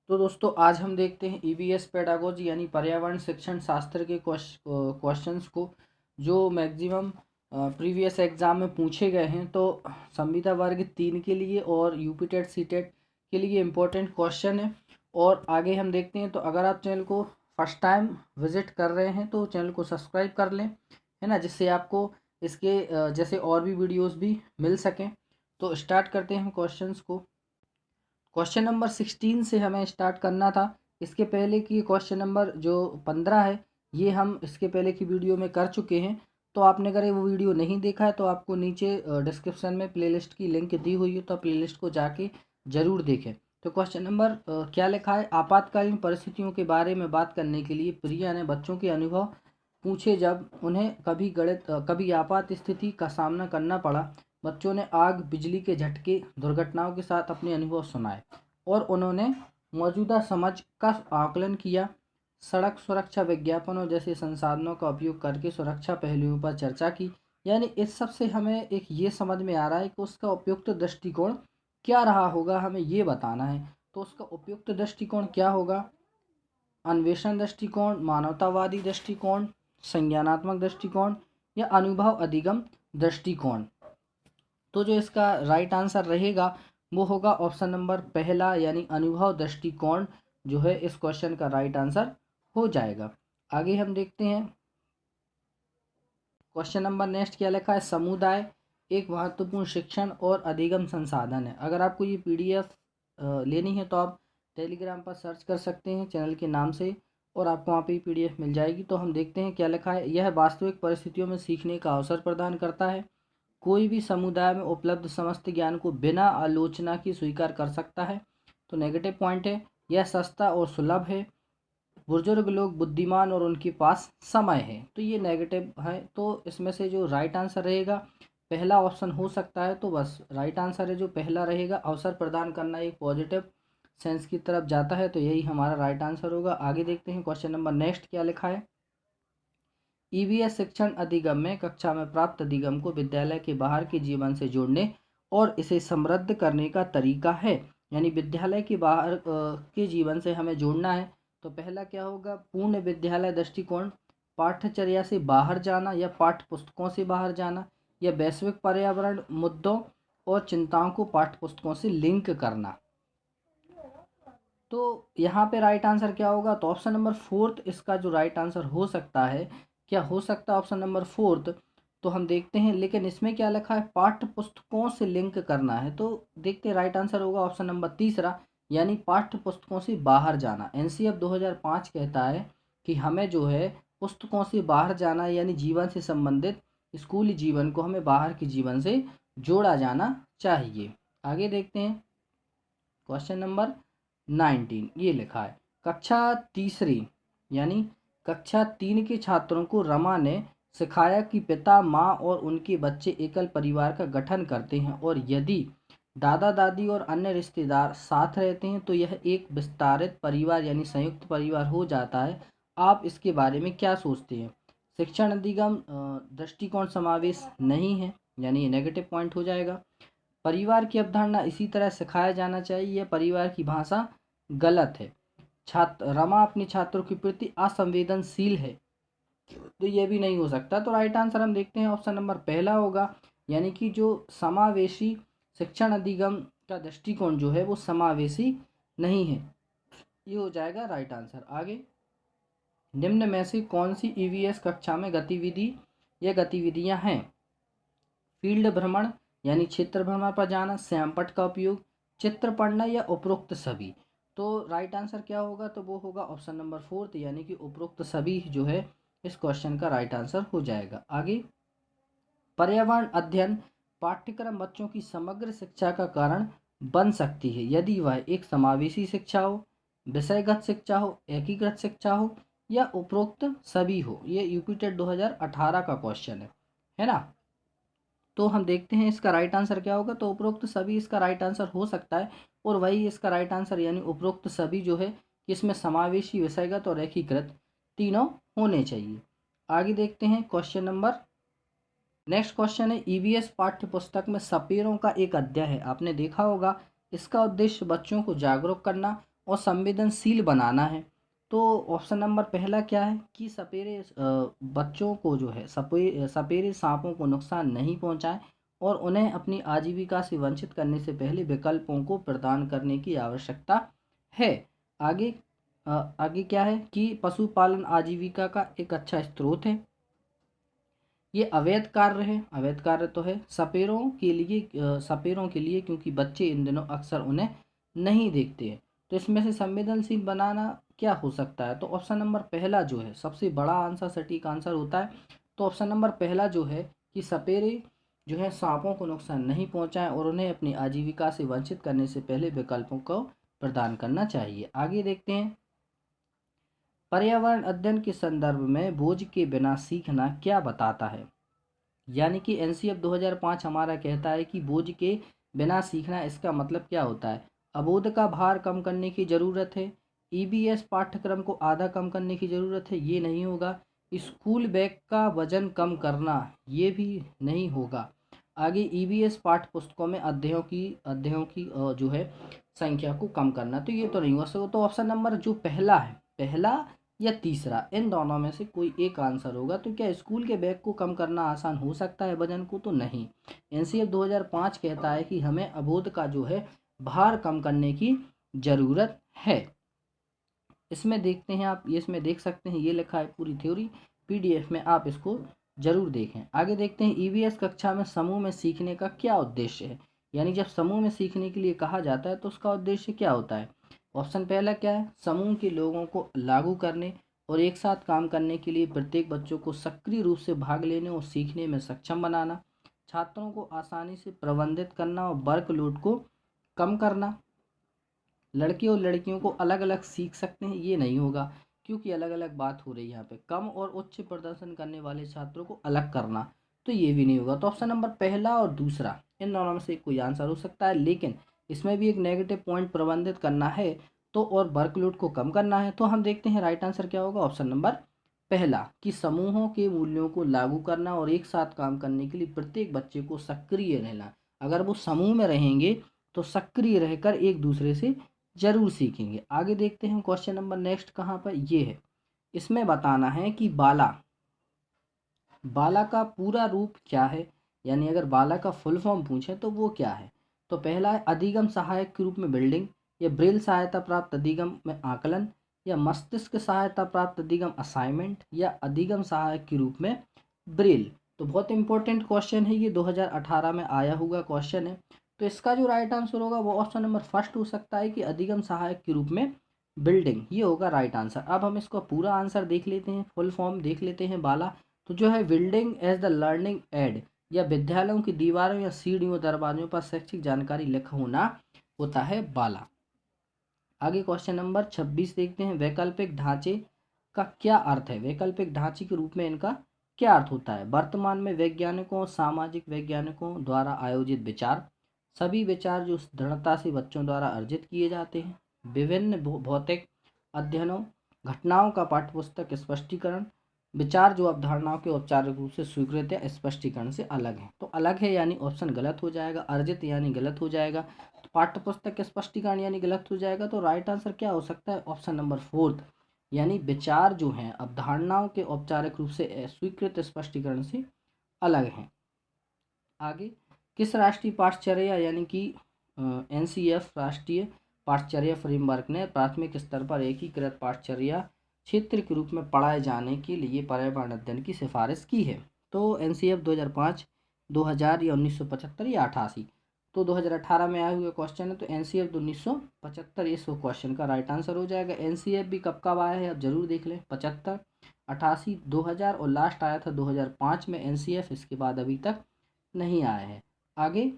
तो दोस्तों आज हम देखते हैं ईवीएस पेडागोजी यानी पर्यावरण शिक्षण शास्त्र के क्वेश्चंस को जो मैक्सिमम प्रीवियस एग्ज़ाम में पूछे गए हैं। तो संविदा वर्ग 3 के लिए और यूपी टेट सी टेट के लिए इम्पोर्टेंट क्वेश्चन है। और आगे हम देखते हैं। तो अगर आप चैनल को फर्स्ट टाइम विज़िट कर रहे हैं तो चैनल को सब्सक्राइब कर लें, है ना, जिससे आपको इसके जैसे और भी वीडियोस भी मिल सकें। तो स्टार्ट करते हैं हम क्वेश्चंस को। क्वेश्चन नंबर 16 से हमें स्टार्ट करना था। इसके पहले की क्वेश्चन नंबर जो 15 है ये हम इसके पहले की वीडियो में कर चुके हैं। तो आपने अगर वो वीडियो नहीं देखा है तो आपको नीचे डिस्क्रिप्शन में प्लेलिस्ट की लिंक दी हुई है, तो प्लेलिस्ट को जाके ज़रूर देखें। तो क्वेश्चन नंबर क्या लिखा है, आपातकालीन परिस्थितियों के बारे में बात करने के लिए प्रिया ने बच्चों के अनुभव पूछे जब उन्हें कभी आपात स्थिति का सामना करना पड़ा। बच्चों ने आग, बिजली के झटके, दुर्घटनाओं के साथ अपने अनुभव सुनाए और उन्होंने मौजूदा समझ का आकलन किया। सड़क सुरक्षा विज्ञापनों जैसे संसाधनों का उपयोग करके सुरक्षा पहलुओं पर चर्चा की। यानी इस सब से हमें एक ये समझ में आ रहा है कि उसका उपयुक्त दृष्टिकोण क्या रहा होगा, हमें ये बताना है। तो उसका उपयुक्त दृष्टिकोण क्या होगा, अन्वेषण दृष्टिकोण, मानवतावादी दृष्टिकोण, संज्ञानात्मक दृष्टिकोण या अनुभव अधिगम दृष्टिकोण। तो जो इसका राइट आंसर रहेगा वो होगा ऑप्शन नंबर पहला यानी अनुभव दृष्टिकोण जो है इस क्वेश्चन का राइट आंसर हो जाएगा। आगे हम देखते हैं। क्वेश्चन नंबर नेक्स्ट क्या लिखा है, समुदाय एक महत्वपूर्ण शिक्षण और अधिगम संसाधन है। अगर आपको ये पीडीएफ लेनी है तो आप टेलीग्राम पर सर्च कर सकते हैं चैनल के नाम से और आपको वहाँ पे पीडीएफ मिल जाएगी। तो हम देखते हैं क्या लिखा है, यह वास्तविक परिस्थितियों में सीखने का अवसर प्रदान करता है। कोई भी समुदाय में उपलब्ध समस्त ज्ञान को बिना आलोचना की स्वीकार कर सकता है। तो नेगेटिव पॉइंट है, यह सस्ता और सुलभ है। बुजुर्ग लोग बुद्धिमान और उनके पास समय है। तो ये नेगेटिव है। तो इसमें से जो राइट आंसर रहेगा पहला ऑप्शन हो सकता है। तो बस राइट आंसर है जो पहला रहेगा, अवसर प्रदान करना एक पॉजिटिव सेंस की तरफ जाता है, तो यही हमारा राइट आंसर होगा। आगे देखते हैं क्वेश्चन नंबर नेक्स्ट क्या लिखा है, ईवीएस शिक्षण अधिगम में कक्षा में प्राप्त अधिगम को विद्यालय के बाहर के जीवन से जोड़ने और इसे समृद्ध करने का तरीका है। यानी विद्यालय के बाहर के जीवन से हमें जोड़ना है। तो पहला क्या होगा, पूर्ण विद्यालय दृष्टिकोण, पाठ्यचर्या से बाहर जाना या पाठ्य पुस्तकों से बाहर जाना, या वैश्विक पर्यावरण मुद्दों और चिंताओं को पाठ्य पुस्तकों से लिंक करना। तो यहाँ पे राइट आंसर क्या होगा, तो ऑप्शन नंबर फोर्थ इसका जो राइट आंसर हो सकता है। क्या हो सकता है ऑप्शन नंबर फोर्थ, तो हम देखते हैं। लेकिन इसमें क्या लिखा है, पाठ्य पुस्तकों से लिंक करना है। तो देखते हैं राइट आंसर होगा ऑप्शन नंबर तीसरा यानी पाठ्य पुस्तकों से बाहर जाना। एनसीएफ 2005 कहता है कि हमें जो है पुस्तकों से बाहर जाना यानी जीवन से संबंधित स्कूली जीवन को हमें बाहर के जीवन से जोड़ा जाना चाहिए। आगे देखते हैं क्वेश्चन नंबर 19 ये लिखा है, कक्षा तीसरी यानी कक्षा 3 के छात्रों को रमा ने सिखाया कि पिता, माँ और उनके बच्चे एकल परिवार का गठन करते हैं और यदि दादा दादी और अन्य रिश्तेदार साथ रहते हैं तो यह एक विस्तारित परिवार यानी संयुक्त परिवार हो जाता है। आप इसके बारे में क्या सोचते हैं। शिक्षण अधिगम दृष्टिकोण समावेश नहीं है यानी ये नेगेटिव पॉइंट हो जाएगा। परिवार की अवधारणा इसी तरह सिखाया जाना चाहिए, यह परिवार की भाषा गलत है। छात्र रमा अपने छात्रों के प्रति असंवेदनशील है, तो ये भी नहीं हो सकता। तो राइट आंसर हम देखते हैं ऑप्शन नंबर पहला होगा यानी कि जो समावेशी शिक्षण अधिगम का दृष्टिकोण जो है वो समावेशी नहीं है, ये हो जाएगा राइट आंसर। आगे, निम्न में से कौन सी ईवीएस कक्षा में गतिविधि या गतिविधियां हैं, फील्ड भ्रमण यानी क्षेत्र भ्रमण पर जाना, श्यामपट्ट का उपयोग, चित्र पढ़ना या उपरोक्त सभी। तो राइट आंसर क्या होगा, तो वो होगा ऑप्शन नंबर फोर्थ यानी कि उपरोक्त सभी जो है इस क्वेश्चन का राइट आंसर हो जाएगा। आगे, पर्यावरण अध्ययन पाठ्यक्रम बच्चों की समग्र शिक्षा का कारण बन सकती है यदि वह एक समावेशी शिक्षा हो, विषयगत शिक्षा हो, एकीकृत शिक्षा हो या उपरोक्त सभी हो। ये यूपी टेट 2018 का क्वेश्चन है ना। तो हम देखते हैं इसका राइट आंसर क्या होगा, तो उपरोक्त सभी इसका राइट आंसर हो सकता है और वही इसका राइट आंसर यानी उपरोक्त सभी जो है इसमें समावेशी, विषयगत और एकीकृत तीनों होने चाहिए। आगे देखते हैं क्वेश्चन नंबर नेक्स्ट क्वेश्चन है, ईवीएस पाठ्य पुस्तक में सपेरों का एक अध्याय है, आपने देखा होगा। इसका उद्देश्य बच्चों को जागरूक करना और संवेदनशील बनाना है। तो ऑप्शन नंबर पहला क्या है कि सपेरे बच्चों को जो है सपेरे सांपों को नुकसान नहीं पहुंचाएं और उन्हें अपनी आजीविका से वंचित करने से पहले विकल्पों को प्रदान करने की आवश्यकता है। आगे आगे क्या है कि पशुपालन आजीविका का एक अच्छा स्रोत है। ये अवैध कार्य है, अवैध कार्य तो है सपेरों के लिए क्योंकि बच्चे इन दिनों अक्सर उन्हें नहीं देखते हैं। तो इसमें से संवेदनशील बनाना क्या हो सकता है? तो ऑप्शन नंबर पहला जो है सबसे बड़ा आंसर, सटीक आंसर होता है। तो ऑप्शन नंबर पहला जो है कि सपेरे जो है सांपों को नुकसान नहीं पहुंचाएं और उन्हें अपनी आजीविका से वंचित करने से पहले विकल्पों को प्रदान करना चाहिए। आगे देखते हैं, पर्यावरण अध्ययन के संदर्भ में बोझ के बिना सीखना क्या बताता है? यानी कि एनसीएफ 2005 हमारा कहता है कि बोझ के बिना सीखना, इसका मतलब क्या होता है? अबोध का भार कम करने की ज़रूरत है, ईबीएस पाठ्यक्रम को आधा कम करने की ज़रूरत है, ये नहीं होगा। स्कूल बैग का वजन कम करना, ये भी नहीं होगा। आगे ईबीएस पाठ्य पुस्तकों में अध्यायों की जो है संख्या को कम करना, तो ये तो नहीं होगा। तो ऑप्शन नंबर जो पहला है, पहला या तीसरा, इन दोनों में से कोई एक आंसर होगा। तो क्या स्कूल के बैग को कम करना आसान हो सकता है वजन को? तो नहीं। एनसीएफ 2005 कहता है कि हमें अबोध का जो है भार कम करने की ज़रूरत है। इसमें देखते हैं आप, ये इसमें देख सकते हैं, ये लिखा है पूरी थ्योरी पीडीएफ में, आप इसको जरूर देखें। आगे देखते हैं, ईवीएस कक्षा में समूह में सीखने का क्या उद्देश्य है? यानी जब समूह में सीखने के लिए कहा जाता है तो उसका उद्देश्य क्या होता है? ऑप्शन पहला क्या है? समूह के लोगों को लागू करने और एक साथ काम करने के लिए प्रत्येक बच्चों को सक्रिय रूप से भाग लेने और सीखने में सक्षम बनाना, छात्रों को आसानी से प्रबंधित करना और वर्कलोड को कम करना। लड़के और लड़कियों को अलग अलग सीख सकते हैं, ये नहीं होगा क्योंकि अलग अलग बात हो रही है यहाँ पे। कम और उच्च प्रदर्शन करने वाले छात्रों को अलग करना, तो ये भी नहीं होगा। तो ऑप्शन नंबर पहला और दूसरा, इन दोनों में से कोई आंसर हो सकता है, लेकिन इसमें भी एक नेगेटिव पॉइंट प्रबंधित करना है तो, और वर्कलोड को कम करना है। तो हम देखते हैं राइट आंसर क्या होगा। ऑप्शन नंबर पहला कि समूहों के मूल्यों को लागू करना और एक साथ काम करने के लिए प्रत्येक बच्चे को सक्रिय रहना। अगर वो समूह में रहेंगे तो सक्रिय रहकर एक दूसरे से जरूर सीखेंगे। आगे देखते हैं क्वेश्चन नंबर नेक्स्ट कहाँ पर, ये है। इसमें बताना है कि बाला बाला का पूरा रूप क्या है? यानी अगर बाला का फुल फॉर्म पूछे तो वो क्या है? तो पहला है अधिगम सहायक के रूप में बिल्डिंग, या ब्रेल सहायता प्राप्त अधिगम में आकलन, या मस्तिष्क सहायता प्राप्त अधिगम असाइनमेंट, या अधिगम सहायक के रूप में ब्रेल। तो बहुत इंपॉर्टेंट क्वेश्चन है ये, 2018 में आया हुआ क्वेश्चन है। तो इसका जो राइट आंसर होगा वो ऑप्शन नंबर फर्स्ट हो सकता है कि अधिगम सहायक के रूप में बिल्डिंग, ये होगा राइट आंसर। अब हम इसका पूरा आंसर देख लेते हैं, फुल फॉर्म देख लेते हैं बाला। तो जो है building as the learning aid, या विद्यालयों की दीवारों या सीढ़ियों दरवाजों पर शैक्षिक जानकारी लिखा होना होता है बाला। आगे क्वेश्चन नंबर 26 देखते हैं, वैकल्पिक ढांचे का क्या अर्थ है? वैकल्पिक ढांचे के रूप में इनका क्या अर्थ होता है? वर्तमान में वैज्ञानिकों, सामाजिक वैज्ञानिकों द्वारा आयोजित विचार, सभी विचार जो दृढ़ता से बच्चों द्वारा अर्जित किए जाते हैं, विभिन्न भौतिक अध्ययनों, घटनाओं का पाठ्यपुस्तक स्पष्टीकरण, विचार जो अवधारणाओं के औपचारिक रूप से स्वीकृत या स्पष्टीकरण से अलग है। तो अलग है यानी ऑप्शन गलत हो जाएगा, अर्जित यानी गलत हो जाएगा, तो पाठ्यपुस्तक के स्पष्टीकरण यानी गलत हो जाएगा। तो राइट आंसर क्या हो सकता है? ऑप्शन नंबर फोर्थ, यानी विचार जो हैं अवधारणाओं के औपचारिक रूप से स्वीकृत स्पष्टीकरण से अलग हैं। आगे, किस राष्ट्रीय पाठ्यचर्या यानी कि एनसीएफ राष्ट्रीय पाठ्यचर्या फ्रेमवर्क ने प्राथमिक स्तर पर एकीकृत पाठ्यचर्या क्षेत्र के रूप में पढ़ाए जाने के लिए पर्यावरण अध्ययन की सिफारिश की है? तो एनसीएफ 2005, 2000 या 1975 या 88? तो 2018 में आए हुए क्वेश्चन है, तो एनसीएफ 1975 इस क्वेश्चन का राइट आंसर हो जाएगा। एनसीएफ भी कब कब आया है आप जरूर देख लें, 75, 88, 2000 और लास्ट आया था 2005 में एनसीएफ, इसके बाद अभी तक नहीं आया है। आगे,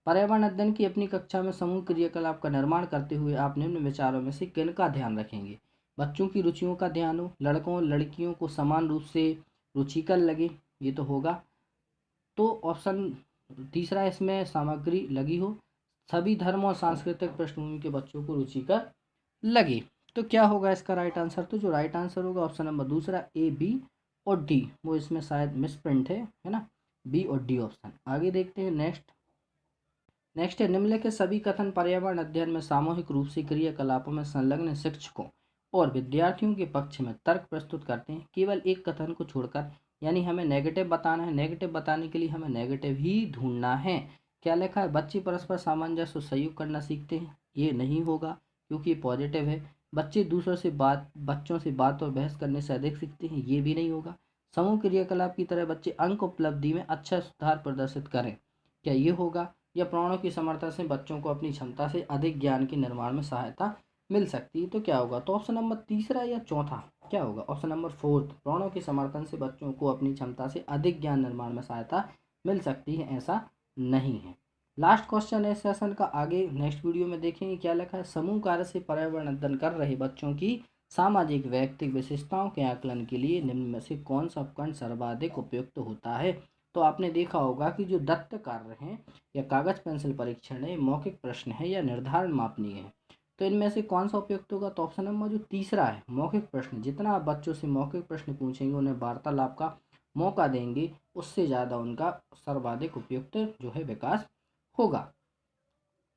पर्यावरण अध्ययन की अपनी कक्षा में समूह क्रियाकलाप का निर्माण करते हुए आप निम्न विचारों में से किन का ध्यान रखेंगे? बच्चों की रुचियों का ध्यान हो, लड़कों लड़कियों को समान रूप से रुचिकर लगे, ये तो होगा। तो ऑप्शन तीसरा, इसमें सामग्री लगी हो, सभी धर्म और सांस्कृतिक पृष्ठभूमि के बच्चों को रुचिकर लगे। तो क्या होगा इसका राइट आंसर? तो जो राइट आंसर होगा ऑप्शन नंबर दूसरा, ए, बी और डी। वो इसमें शायद मिस प्रिंट है ना, बी और डी ऑप्शन। आगे देखते हैं नेक्स्ट। नेक्स्ट है, निम्नलिखित सभी कथन पर्यावरण अध्ययन में सामूहिक रूप से क्रियाकलापों में संलग्न शिक्षकों और विद्यार्थियों के पक्ष में तर्क प्रस्तुत करते हैं, केवल एक कथन को छोड़कर। यानी हमें नेगेटिव बताना है, नेगेटिव बताने के लिए हमें नेगेटिव ही ढूंढना है। क्या लिखा है, बच्चे परस्पर सामंजस्य और सहयोग करना सीखते हैं, ये नहीं होगा क्योंकि ये पॉजिटिव है। बच्चे बच्चों से बात और बहस करने से अधिक सीखते हैं, ये भी नहीं होगा। समूह क्रियाकलाप की तरह बच्चे अंक उपलब्धि में अच्छा सुधार प्रदर्शित करें, क्या ये होगा। या प्राणों की समर्था से बच्चों को अपनी क्षमता से अधिक ज्ञान के निर्माण में सहायता मिल सकती है, तो क्या होगा। तो ऑप्शन नंबर तीसरा या चौथा क्या होगा, ऑप्शन नंबर फोर्थ, प्राणों के समर्थन से बच्चों को अपनी क्षमता से अधिक ज्ञान निर्माण में सहायता मिल सकती है, ऐसा नहीं है। लास्ट क्वेश्चन है सेशन का, आगे नेक्स्ट वीडियो में देखेंगे क्या लिखा है। समूह कार्य से पर्यावरण अध्ययन कर रहे बच्चों की सामाजिक व्यक्तिगत विशेषताओं के आकलन के लिए निम्न में से कौन सा उपकरण सर्वाधिक उपयुक्त होता है। तो आपने देखा होगा कि जो दत्त कार्य हैं या कागज पेंसिल परीक्षण है, मौखिक प्रश्न है या निर्धारण मापनीय है, तो इनमें से कौन सा उपयुक्त होगा। तो ऑप्शन नंबर जो तीसरा है, मौखिक प्रश्न। जितना आप बच्चों से मौखिक प्रश्न पूछेंगे, उन्हें वार्तालाप का मौका देंगे, उससे ज़्यादा उनका सर्वाधिक उपयुक्त जो है विकास होगा।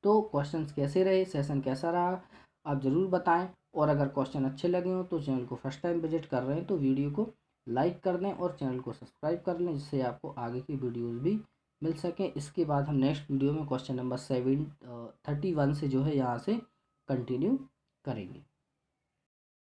तो क्वेश्चंस कैसे रहे, सेशन कैसा रहा, आप ज़रूर बताएं। और अगर क्वेश्चन अच्छे लगे हों तो चैनल को फर्स्ट टाइम विजिट कर रहे हैं तो वीडियो को लाइक कर दें और चैनल को सब्सक्राइब कर लें, जिससे आपको आगे की वीडियोस भी मिल सकें। इसके बाद हम नेक्स्ट वीडियो में क्वेश्चन नंबर 31 से जो है यहाँ से कंटिन्यू करेंगे।